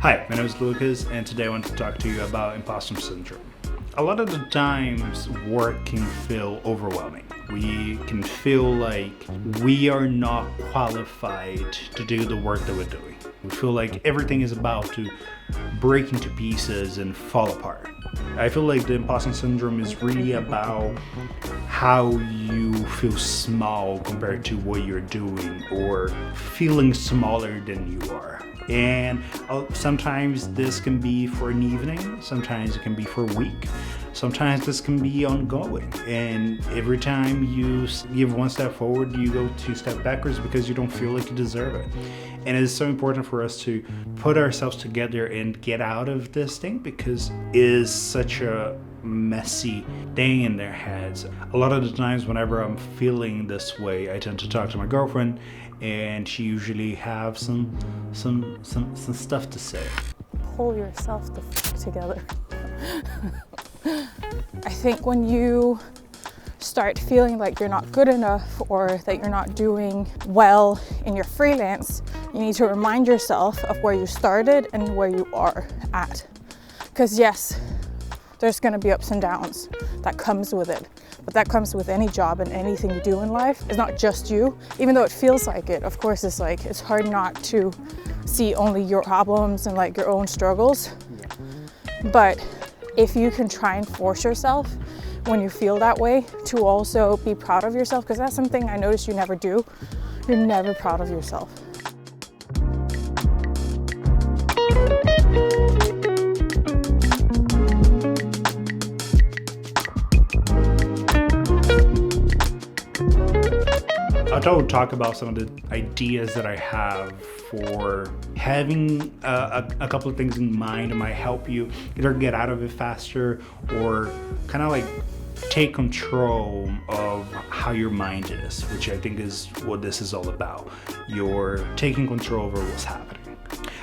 Hi, my name is Lucas, and today I want to talk to you about imposter syndrome. A lot of the times, work can feel overwhelming. We can feel like we are not qualified to do the work that we're doing. We feel like everything is about to break into pieces and fall apart. I feel like the imposter syndrome is really about how you feel small compared to what you're doing, or feeling smaller than you are. And sometimes this can be for an evening, sometimes it can be for a week, sometimes this can be ongoing. And every time you give one step forward, you go 2 steps backwards because you don't feel like you deserve it. And it is so important for us to put ourselves together and get out of this thing, because it is such a messy thing in their heads. A lot of the times whenever I'm feeling this way, I tend to talk to my girlfriend, and she usually have some stuff to say. Pull yourself the fuck together. I think when you start feeling like you're not good enough, or that you're not doing well in your freelance, you need to remind yourself of where you started and where you are at. Because yes, there's going to be ups and downs that comes with it. But that comes with any job and anything you do in life. It's not just you, even though it feels like it. Of course, it's hard not to see only your problems and like your own struggles. But if you can try and force yourself when you feel that way to also be proud of yourself, because that's something I noticed you never do. You're never proud of yourself. I thought we'd talk about some of the ideas that I have for having a couple of things in mind that might help you either get out of it faster, or kind of like take control of how your mind is, which I think is what this is all about. You're taking control over what's happening.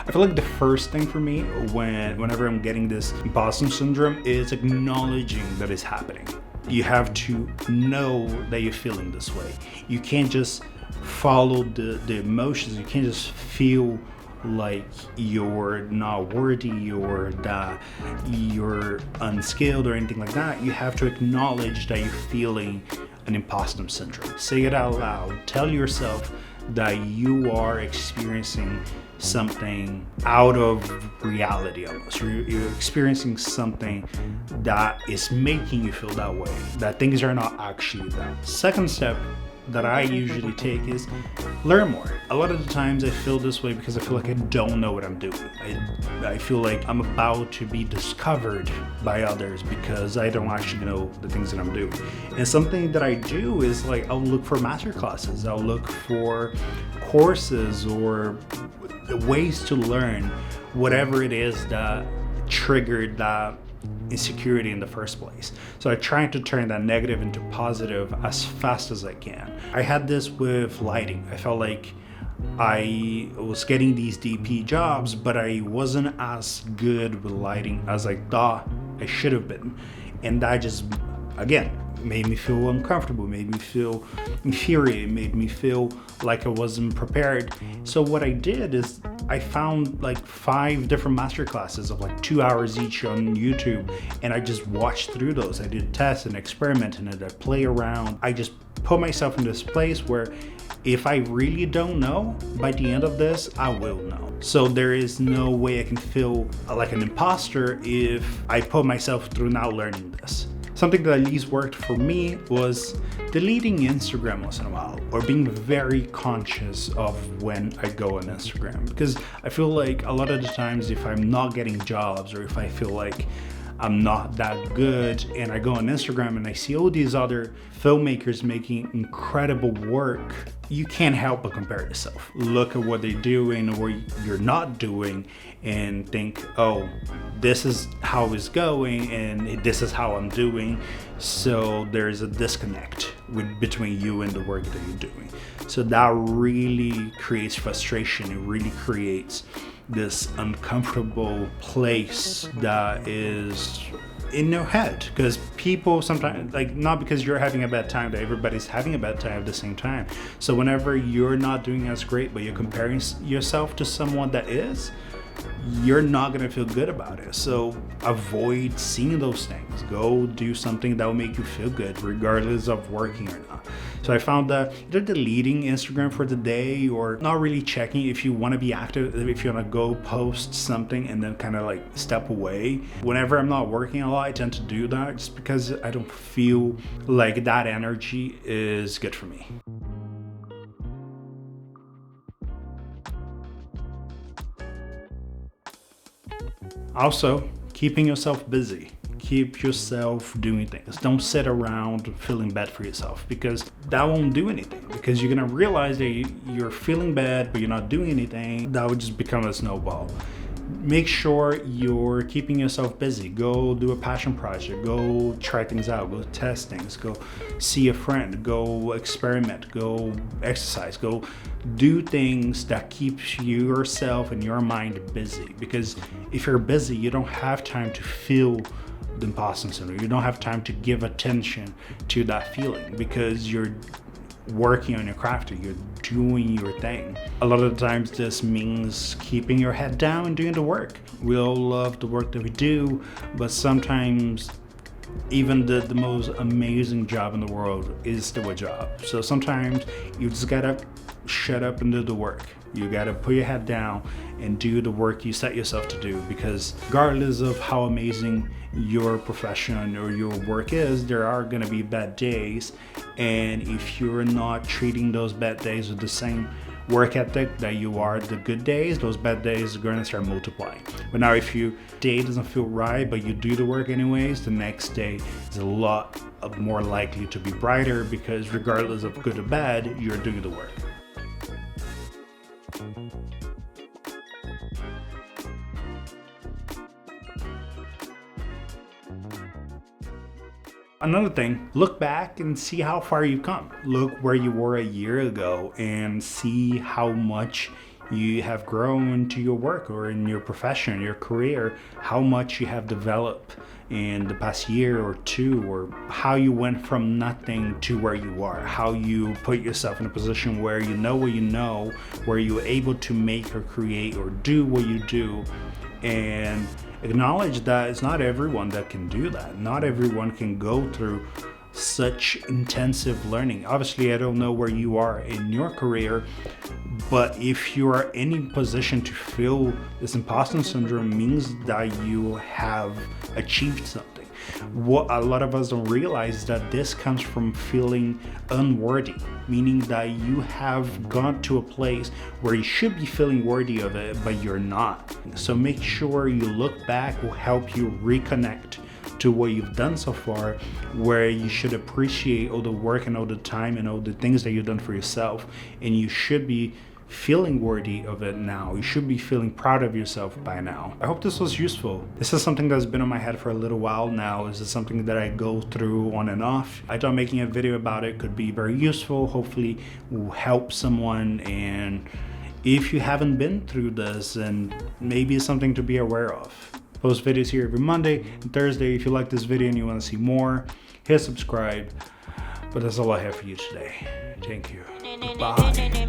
I feel like the first thing for me whenever I'm getting this imposter syndrome is acknowledging that it's happening. You have to know that you're feeling this way. You can't just follow the emotions. You can't just feel like you're not worthy, or that you're unskilled or anything like that. You have to acknowledge that you're feeling an imposter syndrome. Say it out loud. Tell yourself that you are experiencing something out of reality almost. You're experiencing something that is making you feel that way, that things are not actually that. Second step that I usually take is learn more. A lot of the times I feel this way because I feel like I don't know what I'm doing. I feel like I'm about to be discovered by others because I don't actually know the things that I'm doing. And something that I do is like I'll look for master classes, I'll look for courses or ways to learn whatever it is that triggered that insecurity in the first place. So I try to turn that negative into positive as fast as I can. I had this with lighting. I felt like I was getting these DP jobs, but I wasn't as good with lighting as I thought I should have been. And that just, again, made me feel uncomfortable, made me feel infuriated, made me feel like I wasn't prepared. So what I did is I found like 5 different master classes of like 2 hours each on YouTube, and I just watched through those. I did tests and experiment in it. I play around. I just put myself in this place where if I really don't know, by the end of this, I will know. So there is no way I can feel like an imposter if I put myself through not learning this. Something that at least worked for me was deleting Instagram once in a while, or being very conscious of when I go on Instagram. Because I feel like a lot of the times if I'm not getting jobs, or if I feel like I'm not that good, and I go on Instagram and I see all these other filmmakers making incredible work, you can't help but compare yourself. Look at what they're doing or what you're not doing and think, oh, this is how it's going and this is how I'm doing. So there's a disconnect between you and the work that you're doing. So that really creates frustration. It really creates this uncomfortable place that is in your head, because people sometimes, like, not because you're having a bad time that everybody's having a bad time at the same time. So whenever you're not doing as great but you're comparing yourself to someone that is, you're not going to feel good about it. So avoid seeing those things. Go do something that will make you feel good regardless of working or not. So I found that either deleting Instagram for the day or not really checking. If you want to be active, if you want to go post something and then kind of like step away. Whenever I'm not working a lot, I tend to do that just because I don't feel like that energy is good for me. Also, keeping yourself busy. Keep yourself doing things. Don't sit around feeling bad for yourself, because that won't do anything. Because you're gonna realize that you're feeling bad, but you're not doing anything. That would just become a snowball. Make sure you're keeping yourself busy. Go do a passion project. Go try things out. Go test things. Go see a friend. Go experiment. Go exercise. Go do things that keeps yourself and your mind busy. Because if you're busy, you don't have time to feel the imposter syndrome. You don't have time to give attention to that feeling because you're working on your craft, you're doing your thing. A lot of the times this means keeping your head down and doing the work. We all love the work that we do, but sometimes even the most amazing job in the world is still a job. So sometimes you just gotta shut up and do the work. You gotta put your head down and do the work you set yourself to do, because regardless of how amazing your profession or your work is, there are gonna be bad days, and if you're not treating those bad days with the same work ethic that you are the good days, those bad days are gonna start multiplying. But now if your day doesn't feel right but you do the work anyways, the next day is a lot more likely to be brighter, because regardless of good or bad, you're doing the work. Another thing, look back and see how far you've come. Look where you were a year ago and see how much you have grown to your work or in your profession, your career, how much you have developed in the past year or two, or how you went from nothing to where you are, how you put yourself in a position where you know what you know, where you're able to make or create or do what you do, and acknowledge that it's not everyone that can do that. Not everyone can go through such intensive learning. Obviously, I don't know where you are in your career, but if you are in a position to feel this imposter syndrome, means that you have achieved something. What a lot of us don't realize is that this comes from feeling unworthy, meaning that you have gone to a place where you should be feeling worthy of it, but you're not. So make sure you look back, will help you reconnect to what you've done so far, where you should appreciate all the work and all the time and all the things that you've done for yourself, and you should be feeling worthy of it now. You should be feeling proud of yourself by now. I hope this was useful. This is something that's been on my head for a little while now. This is something that I go through on and off. I thought making a video about it could be very useful, hopefully will help someone. And if you haven't been through this, and maybe it's something to be aware of. Post videos here every Monday and Thursday. If you like this video and you want to see more, hit subscribe. But that's all I have for you today. Thank you. Bye.